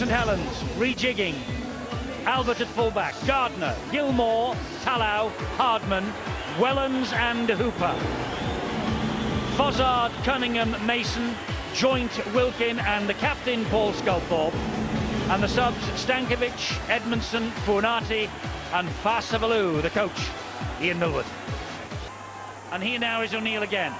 St Helens rejigging. Albert at fullback, Gardner, Gilmore, Tallow, Hardman, Wellens and Hooper. Fozzard, Cunningham, Mason, Joint, Wilkin and the captain Paul Sculthorpe. And the subs Stankovic, Edmondson, Funati and Fasavalou, the coach, Ian Millward. And here now is O'Neill again.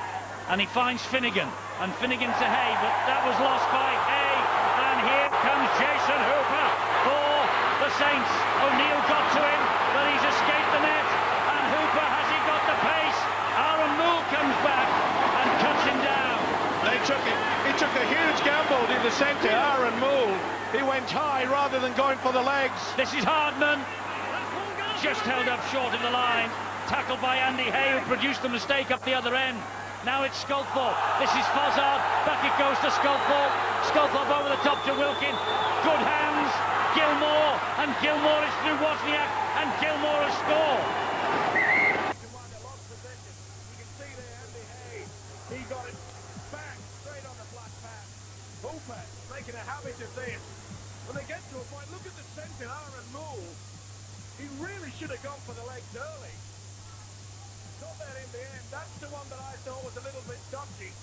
And he finds Finnegan. And Finnegan to Hay, but that was lost by Hay. And here comes Jason Hooper for the Saints. O'Neill got to him, but he's escaped the net. And Hooper, has he got the pace? Aaron Moore comes back and cuts him down. He took a huge gamble in the centre, Aaron Moore. He went high rather than going for the legs. This is Hardman. Just held up short of the line. Tackled by Andy Hay, who produced the mistake up the other end. Now it's Sculthorpe. This is Fozzard. Back it goes to Sculthorpe. Sculthorpe over the top to Wilkin. Good hands. Gilmore. And Gilmore is through Wozniak. And Gilmore has scored. You can see there Andy Hay. He got it back straight on the flat pass. Hooper making a habit of this. When they get to a point, look at the centre, Aaron Moore. He really should have gone for the legs early. Got there in the end. That's the one that I thought was a little bit dodgy.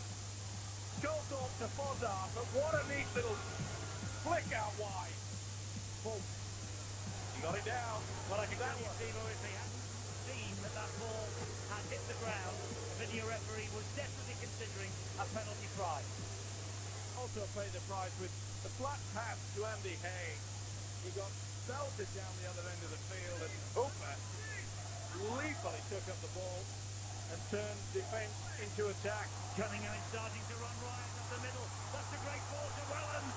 Sculthorpe to Fozzard, but what a neat little flick out wide. Boom. He got it down. Well, I can tell you, Steve, if they hadn't seen that that ball had hit the ground, the video referee was definitely considering a penalty try. Also paid the price with the flat pass to Andy Hay. He got belted down the other end of the field, and Hooper lethally took up the ball and turned defence into attack. Cunningham is starting to run right up the middle. That's a great ball to Wellens.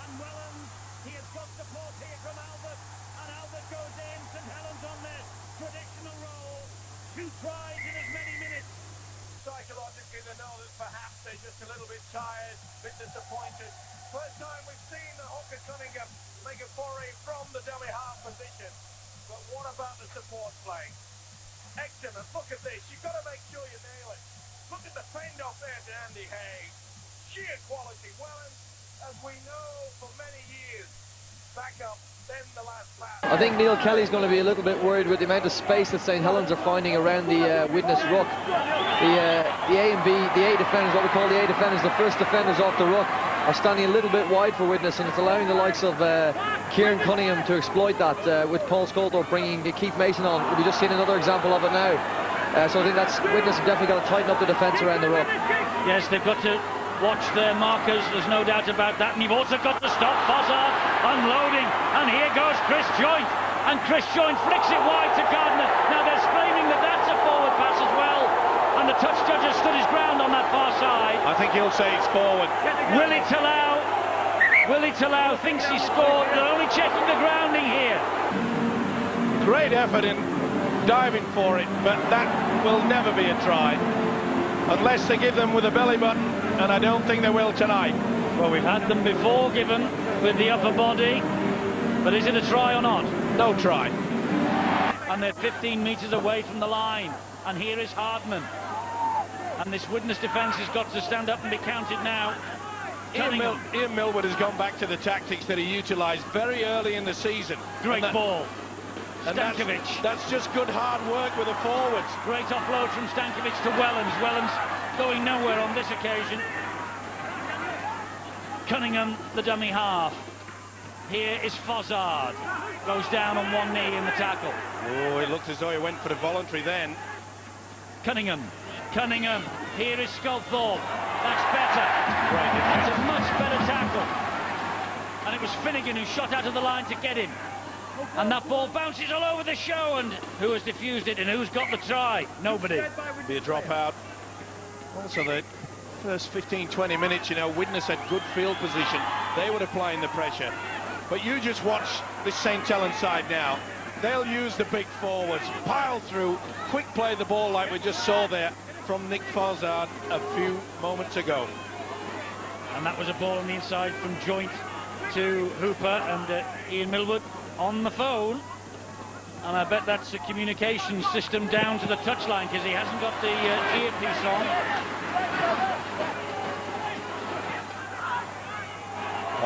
And Wellens, he has got support here from Albert. And Albert goes in. St Helens on this traditional roll. 2 tries in as many minutes. Psychologically, they know that perhaps they're just a little bit tired, a bit disappointed. First time we've seen the hooker Cunningham make a foray from the dummy half position. But what about the support play? Excellent. Look at this. You've got to make sure you nail it. Look at the fend off there to Andy Hay. Sheer quality. Wellens, as we know for many years, back up, then the last pass. I think Neil Kelly's going to be a little bit worried with the amount of space that St Helens are finding around the Widnes ruck. The A and B, the A defenders, what we call the A defenders, the first defenders off the ruck, are standing a little bit wide for Widnes, and it's allowing the likes of Kieran Cunningham to exploit that, with Paul Sculthorpe bringing Keith Mason on. We've just seen another example of it now. So I think that's Widnes have definitely got to tighten up the defence around the ruck. Yes, they've got to watch their markers, there's no doubt about that. And you've also got to stop Fozzard unloading. And here goes Chris Joint. And Chris Joint flicks it wide to Gardner. Now they're screaming that that's a forward pass as well. And the touch judge has stood his ground on that far side. I think he'll say it's forward. Willie Tallow thinks he scored. They're only checking the grounding here. Great effort in diving for it, but that will never be a try. Unless they give them with a belly button, and I don't think they will tonight. Well, we've had them before given with the upper body. But is it a try or not? No try. And they're 15 metres away from the line. And here is Hardman. And this Widnes defence has got to stand up and be counted now. Ian Millward has gone back to the tactics that he utilised very early in the season. Great ball. And Stankovic. That's just good hard work with the forwards. Great offload from Stankovic to Wellens. Wellens going nowhere on this occasion. Cunningham, the dummy half. Here is Fozzard. Goes down on one knee in the tackle. Oh, it looked as though he went for the voluntary then. Cunningham. Here is Sculthorpe. That's better. That's a much better tackle. And it was Finnegan who shot out of the line to get him. And that ball bounces all over the show. And who has defused it and who's got the try? Nobody. Be a dropout. Also, the first 15-20 minutes, you know, Widnes had good field position. They were applying the pressure. But you just watch this St Helens side now. They'll use the big forwards, pile through, quick play the ball like we just saw there from Nick Fozzard a few moments ago. And that was a ball on the inside from Joint to Hooper, and Ian Millward on the phone. And I bet that's a communication system down to the touchline, because he hasn't got the earpiece on.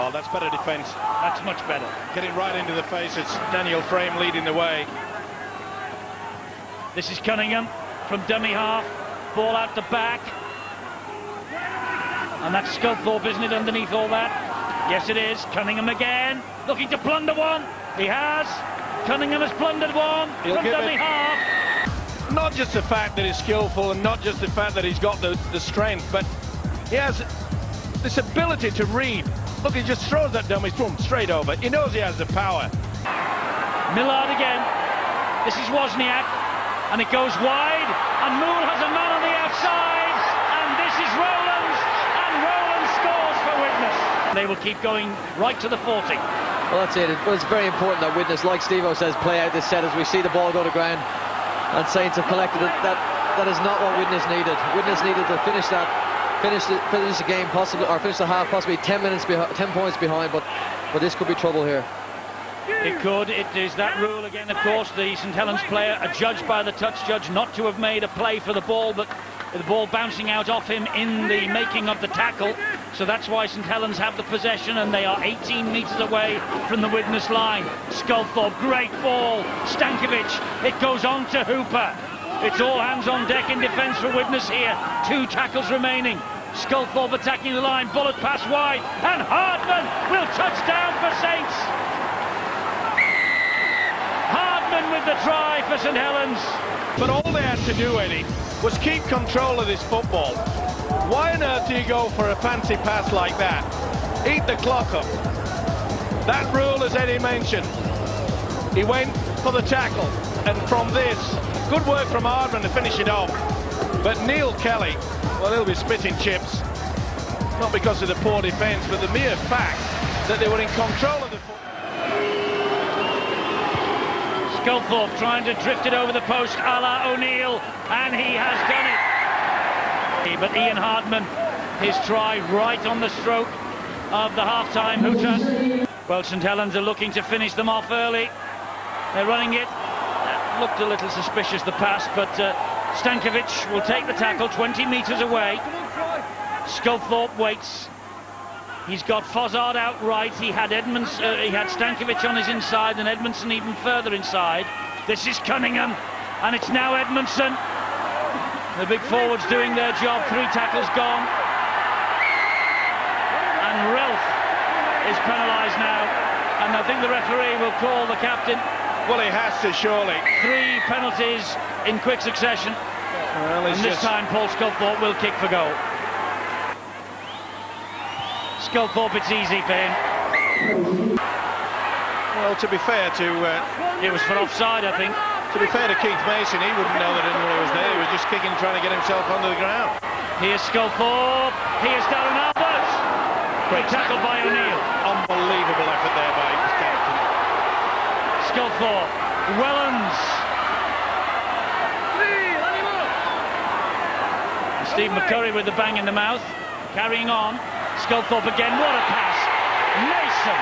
Oh, that's better defence. That's much better. Getting right into the face. It's Daniel Frame leading the way. This is Cunningham from dummy half. Ball out the back. And that's Sculthorpe, isn't it, underneath all that? Yes, it is. Cunningham again, looking to plunder one. He has. Cunningham has plundered one from dummy half. Not just the fact that he's skillful and not just the fact that he's got the strength, but he has this ability to read. Look, he just throws that dummy straight over. He knows he has the power. Millward again. This is Wozniak, and it goes wide, and Moole has a man on the outside, and this is Rowlands, and Rowlands scores for Widnes. They will keep going right to the 40. Well, that's it. It's very important that Widnes, like Steve-O says, play out this set as we see the ball go to ground. And Saints have collected it. That is not what Widnes needed. Widnes needed to finish the game possibly, or finish the half possibly 10 points behind. But this could be trouble here. It could. It is that rule again. Of course, the St Helens player adjudged by the touch judge not to have made a play for the ball, but the ball bouncing out off him in the making of the tackle. So that's why St Helens have the possession, and they are 18 metres away from the Widnes line. Sculthorpe, great ball. Stankovic, it goes on to Hooper. It's all hands on deck in defence for Widnes here. 2 tackles remaining. Sculthorpe attacking the line, bullet pass wide, and Hardman will touch down for Saints. Hardman with the try for St Helens. But all they had to do, Eddie, was keep control of this football. Why on earth do you go for a fancy pass like that? Eat the clock up. That rule, as Eddie mentioned, he went for the tackle, and from this, good work from Hardman to finish it off. But Neil Kelly, well, he'll be spitting chips, not because of the poor defence, but the mere fact that they were in control of the football. Sculthorpe trying to drift it over the post a la O'Neill, and he has done it. But Ian Hardman, his try right on the stroke of the half-time hooter. Well, St Helens are looking to finish them off early. They're running it. That looked a little suspicious, the pass, but Stankovic will take the tackle 20 metres away. Sculthorpe waits. He's got Fozzard out right. He had Stankovic on his inside, and Edmondson even further inside. This is Cunningham, and it's now Edmondson. The big forwards doing their job. 3 tackles gone, and Relf is penalised now, and I think the referee will call the captain. Well, he has to, surely. 3 penalties in quick succession, Well, and this time Paul Sculthorpe will kick for goal. Sculthorpe, it's easy for him. Well, to be fair to... It was for offside, I think. To be fair to Keith Mason, he wouldn't know that anyone was there. He was just kicking, trying to get himself under the ground. Here's Sculthorpe. Here's Darren Albert. Great tackle by O'Neill. Unbelievable effort there by his captain. Sculthorpe. Wellens. Steve McCurry with the bang in the mouth. Carrying on. Sculthorpe again. What a pass. Mason.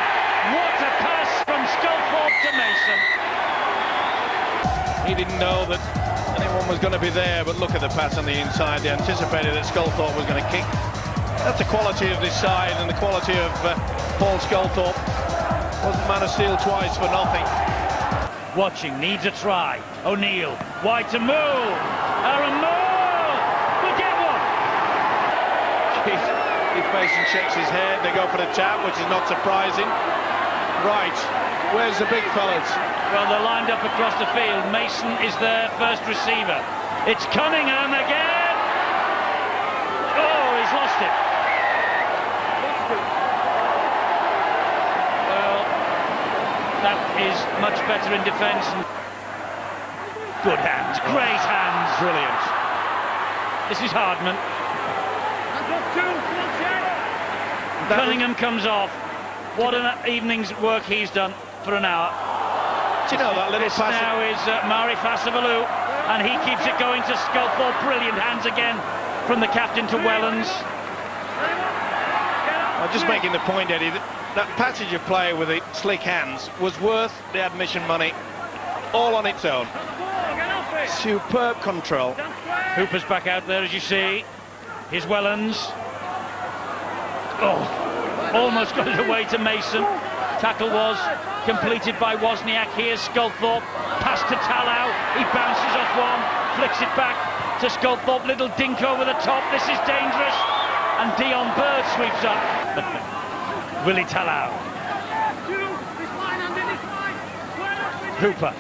What a pass from Sculthorpe to Mason. He didn't know that anyone was going to be there, but look at the pass on the inside. They anticipated that Sculthorpe was going to kick. That's the quality of this side and the quality of Paul Sculthorpe. Wasn't man of steel twice for nothing. Watching, needs a try. O'Neill, wide to Moole. Aaron Moole will get one. He Mason shakes his head. They go for the tap, which is not surprising. Right, where's the big fellas? Well, they're lined up across the field. Mason is their first receiver. It's Cunningham again. Oh, he's lost it. Well, that is much better in defence. Good hands, great hands. Brilliant. This is Hardman. Cunningham comes off. What an evening's work he's done for an hour. Do you know that little This pass? now is Mari Fasavalou, and he keeps it going to Sculthorpe. Brilliant hands again from the captain to Wellens. I'm just making the point, Eddie, that passage of play with the slick hands was worth the admission money all on its own. Superb control. Hooper's back out there, as you see. Here's Wellens. Oh, almost got it away to Mason. Tackle was completed by Wozniak. Here's Sculthorpe, pass to Talau, he bounces off one, flicks it back to Sculthorpe, little dink over the top, this is dangerous, and Dion Bird sweeps up. Willie Talau. Hooper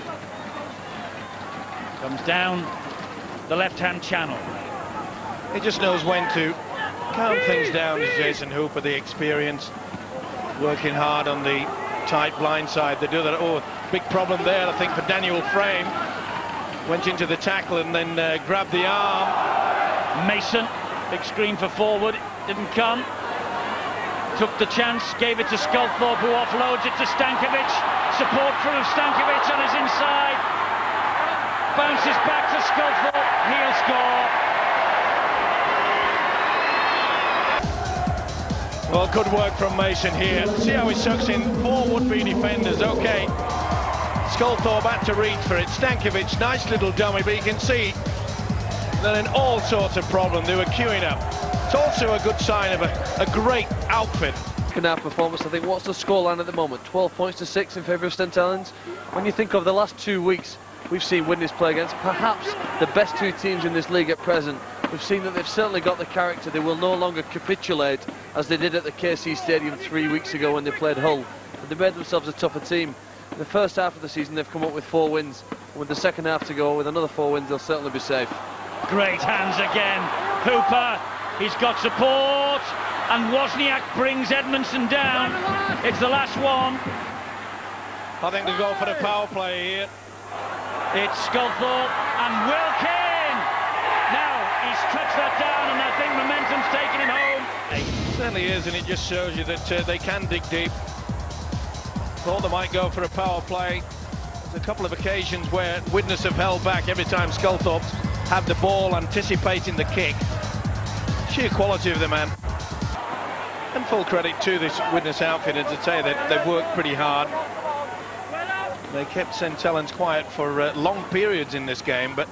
comes down the left-hand channel. He just knows when to calm things down, as Jason Hooper, the experience, working hard on the tight blind side. They do that. Oh, big problem there, I think, for Daniel Frame. Went into the tackle and then grabbed the arm. Mason, big screen for forward, didn't come. Took the chance, gave it to Sculthorpe, who offloads it to Stankovic. Support through Stankovic on his inside. Bounces back to Sculthorpe, he'll score. Well, good work from Mason here. See how he sucks in 4 would-be defenders. Okay, Sculthorpe had to reach for it. Stankovic, nice little dummy, but you can see they're in all sorts of problems. They were queuing up. It's also a good sign of a great outfit. Second half performance, I think. What's the scoreline at the moment? 12 points to 6 in favour of St Helens. When you think of the last 2 weeks we've seen Widnes play against perhaps the best 2 teams in this league at present, we've seen that they've certainly got the character. They will no longer capitulate as they did at the KC Stadium 3 weeks ago when they played Hull. But they made themselves a tougher team. In the first half of the season they've come up with 4 wins. And with the second half to go, with another 4 wins, they'll certainly be safe. Great hands again. Hooper, he's got support, and Wozniak brings Edmondson down. It's the last one. I think they go for the power play here. It's Sculthorpe and Wilkin. Now he's touched that down, and I think momentum's taking him home. It certainly is, and it just shows you that they can dig deep. Thought they might go for a power play. There's a couple of occasions where Widnes have held back every time Sculthorpe's had the ball, anticipating the kick. Sheer quality of the man. And full credit to this Widnes outfit, as I say, they've worked pretty hard. They kept St Helens quiet for long periods in this game, but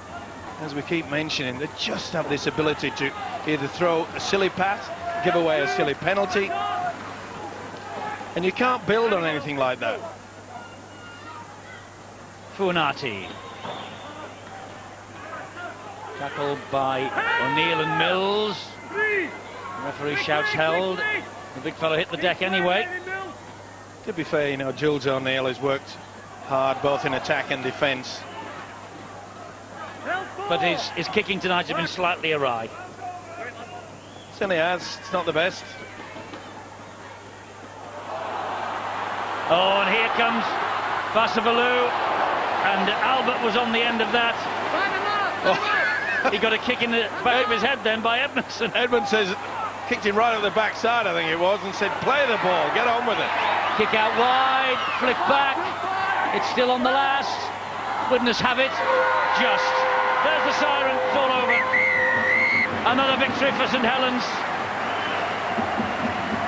as we keep mentioning, they just have this ability to either throw a silly pass, give away a silly penalty, and you can't build on anything like that. Funati. Tackled by O'Neill and Mills. The referee shouts held. The big fellow hit the deck anyway. To be fair, you know, Jules O'Neill has worked hard both in attack and defence. But his kicking tonight has been slightly awry. Certainly has. It's not the best. Oh, and here comes Vassavalu, and Albert was on the end of that. Oh. He got a kick in the back of his head then by Edmondson. Edmondson kicked him right at the backside, I think it was, and said, play the ball, get on with it. Kick out wide, flick back, it's still on the last. Widnes have it, just. There's the siren, fall over. Another victory for St Helens.